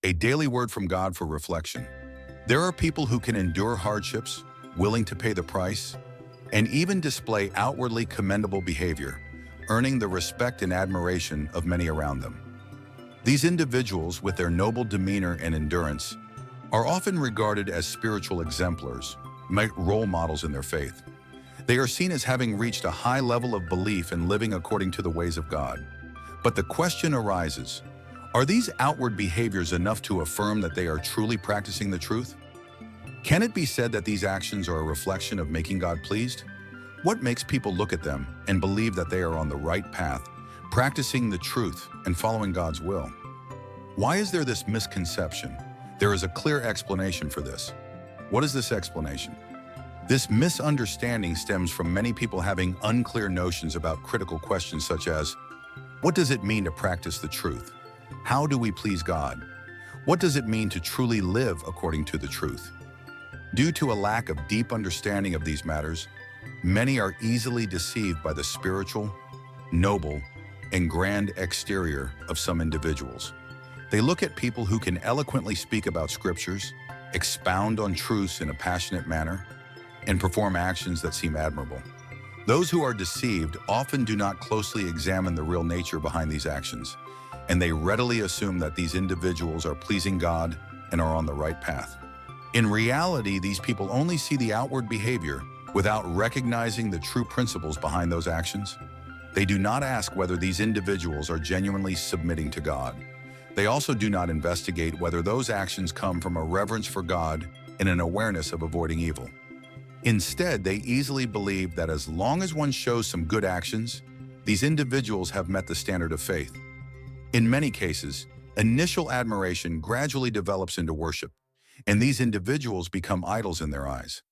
A daily word from God for reflection. There are people who can endure hardships, willing to pay the price, and even display outwardly commendable behavior, earning the respect and admiration of many around them. These individuals, with their noble demeanor and endurance, are often regarded as spiritual exemplars, role models in their faith. They are seen as having reached a high level of belief and living according to the ways of God. But the question arises, are these outward behaviors enough to affirm that they are truly practicing the truth? Can it be said that these actions are a reflection of making God pleased? What makes people look at them and believe that they are on the right path, practicing the truth and following God's will? Why is there this misconception? There is a clear explanation for this. What is this explanation? This misunderstanding stems from many people having unclear notions about critical questions such as, what does it mean to practice the truth? How do we please God? What does it mean to truly live according to the truth? Due to a lack of deep understanding of these matters, many are easily deceived by the spiritual, noble, and grand exterior of some individuals. They look at people who can eloquently speak about scriptures, expound on truths in a passionate manner, and perform actions that seem admirable. Those who are deceived often do not closely examine the real nature behind these actions, and they readily assume that these individuals are pleasing God and are on the right path. In reality, these people only see the outward behavior without recognizing the true principles behind those actions. They do not ask whether these individuals are genuinely submitting to God. They also do not investigate whether those actions come from a reverence for God and an awareness of avoiding evil. Instead, they easily believe that as long as one shows some good actions, these individuals have met the standard of faith. In many cases, initial admiration gradually develops into worship, and these individuals become idols in their eyes.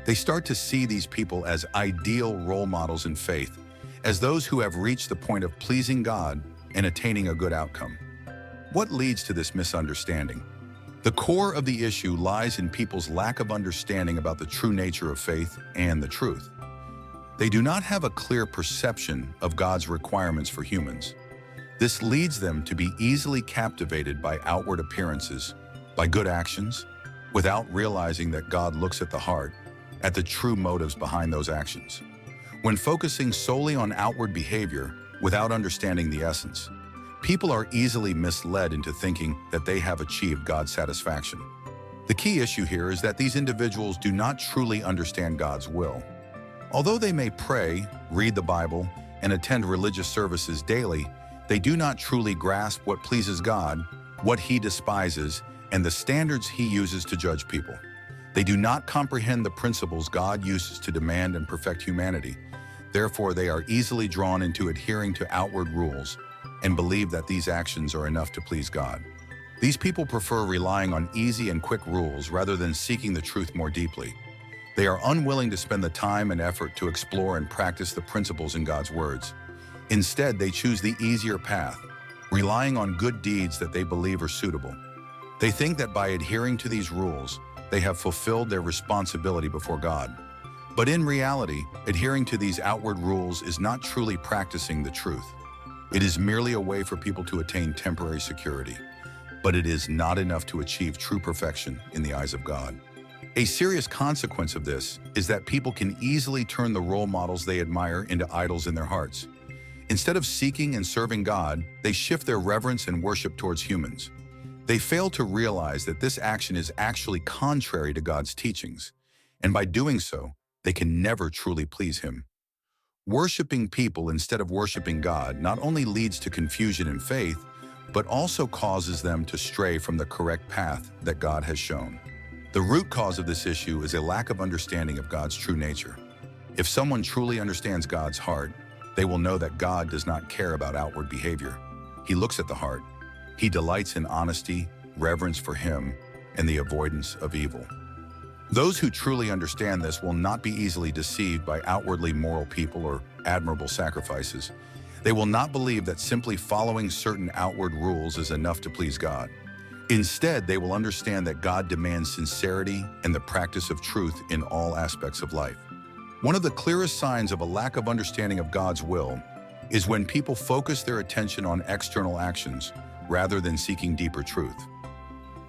They start to see these people as ideal role models in faith, as those who have reached the point of pleasing God and attaining a good outcome. What leads to this misunderstanding? The core of the issue lies in people's lack of understanding about the true nature of faith and the truth. They do not have a clear perception of God's requirements for humans. This leads them to be easily captivated by outward appearances, by good actions, without realizing that God looks at the heart, at the true motives behind those actions. When focusing solely on outward behavior without understanding the essence, people are easily misled into thinking that they have achieved God's satisfaction. The key issue here is that these individuals do not truly understand God's will. Although they may pray, read the Bible, and attend religious services daily, they do not truly grasp what pleases God, what He despises, and the standards He uses to judge people. They do not comprehend the principles God uses to demand and perfect humanity. Therefore, they are easily drawn into adhering to outward rules and believe that these actions are enough to please God. These people prefer relying on easy and quick rules rather than seeking the truth more deeply. They are unwilling to spend the time and effort to explore and practice the principles in God's words. Instead, they choose the easier path, relying on good deeds that they believe are suitable. They think that by adhering to these rules, they have fulfilled their responsibility before God. But in reality, adhering to these outward rules is not truly practicing the truth. It is merely a way for people to attain temporary security, but it is not enough to achieve true perfection in the eyes of God. A serious consequence of this is that people can easily turn the role models they admire into idols in their hearts. Instead of seeking and serving God, they shift their reverence and worship towards humans. They fail to realize that this action is actually contrary to God's teachings, and by doing so, they can never truly please Him. Worshipping people instead of worshiping God not only leads to confusion in faith, but also causes them to stray from the correct path that God has shown. The root cause of this issue is a lack of understanding of God's true nature. If someone truly understands God's heart, they will know that God does not care about outward behavior. He looks at the heart. He delights in honesty, reverence for Him, and the avoidance of evil. Those who truly understand this will not be easily deceived by outwardly moral people or admirable sacrifices. They will not believe that simply following certain outward rules is enough to please God. Instead, they will understand that God demands sincerity and the practice of truth in all aspects of life. One of the clearest signs of a lack of understanding of God's will is when people focus their attention on external actions rather than seeking deeper truth.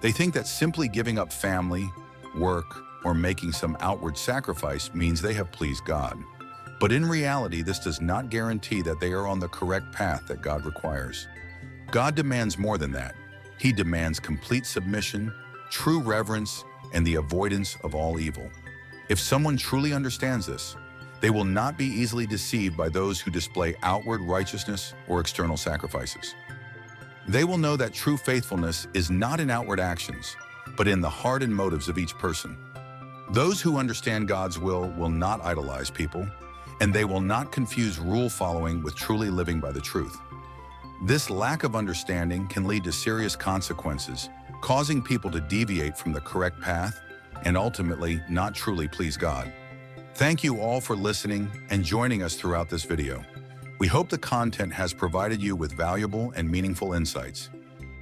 They think that simply giving up family, work, or making some outward sacrifice means they have pleased God. But in reality, this does not guarantee that they are on the correct path that God requires. God demands more than that. He demands complete submission, true reverence, and the avoidance of all evil. If someone truly understands this, they will not be easily deceived by those who display outward righteousness or external sacrifices. They will know that true faithfulness is not in outward actions, but in the heart and motives of each person. Those who understand God's will not idolize people, and they will not confuse rule following with truly living by the truth. This lack of understanding can lead to serious consequences, causing people to deviate from the correct path and ultimately not truly please God. Thank you all for listening and joining us throughout this video. We hope the content has provided you with valuable and meaningful insights.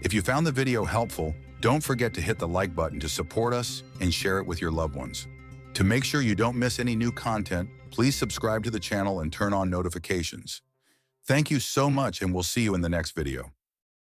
If you found the video helpful, don't forget to hit the like button to support us and share it with your loved ones. To make sure you don't miss any new content, please subscribe to the channel and turn on notifications. Thank you so much, and we'll see you in the next video.